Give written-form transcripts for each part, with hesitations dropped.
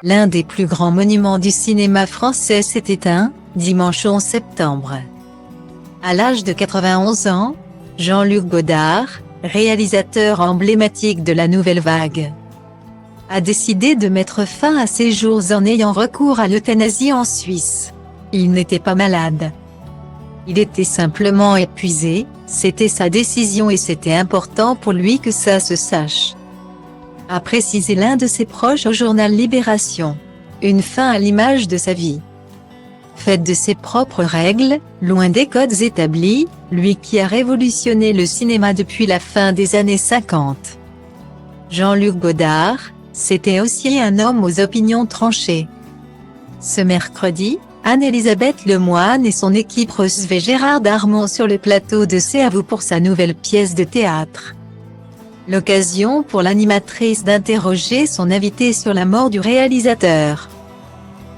L'un des plus grands monuments du cinéma français s'est éteint, dimanche 11 septembre. À l'âge de 91 ans, Jean-Luc Godard, réalisateur emblématique de la Nouvelle Vague, a décidé de mettre fin à ses jours en ayant recours à l'euthanasie en Suisse. Il n'était pas malade. Il était simplement épuisé, c'était sa décision et c'était important pour lui que ça se sache, a précisé l'un de ses proches au journal Libération. Une fin à l'image de sa vie, faite de ses propres règles, loin des codes établis, lui qui a révolutionné le cinéma depuis la fin des années 50. Jean-Luc Godard, c'était aussi un homme aux opinions tranchées. Ce mercredi, Anne-Elisabeth Lemoine et son équipe recevaient Gérard Darmon sur le plateau de C'est à vous pour sa nouvelle pièce de théâtre. L'occasion pour l'animatrice d'interroger son invité sur la mort du réalisateur.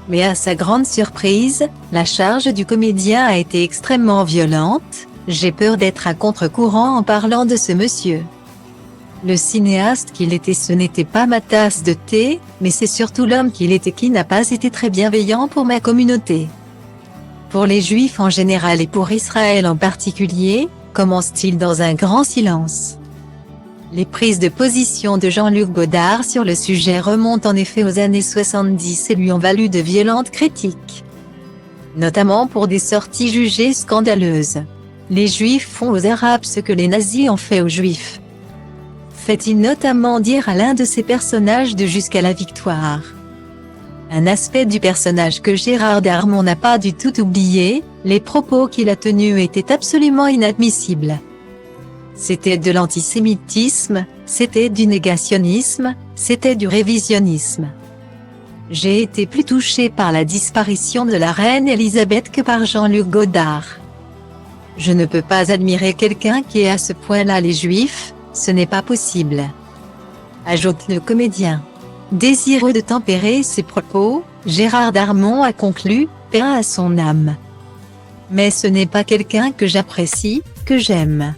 Mais à sa grande surprise, la charge du comédien a été extrêmement violente. J'ai peur d'être à contre-courant en parlant de ce monsieur. Le cinéaste qu'il était, ce n'était pas ma tasse de thé, mais c'est surtout l'homme qu'il était qui n'a pas été très bienveillant pour ma communauté. Pour les Juifs en général et pour Israël en particulier, commence-t-il dans un grand silence. Les prises de position de Jean-Luc Godard sur le sujet remontent en effet aux années 70 et lui ont valu de violentes critiques, notamment pour des sorties jugées scandaleuses. Les Juifs font aux Arabes ce que les nazis ont fait aux Juifs, fait-il notamment dire à l'un de ses personnages de Jusqu'à la victoire. Un aspect du personnage que Gérard Darmon n'a pas du tout oublié, les propos qu'il a tenus étaient absolument inadmissibles. C'était de l'antisémitisme, c'était du négationnisme, c'était du révisionnisme. J'ai été plus touché par la disparition de la reine Elisabeth que par Jean-Luc Godard. Je ne peux pas admirer quelqu'un qui est à ce point-là les Juifs, ce n'est pas possible, ajoute le comédien. Désireux de tempérer ses propos, Gérard Darmon a conclu, paix à son âme. Mais ce n'est pas quelqu'un que j'apprécie, que j'aime.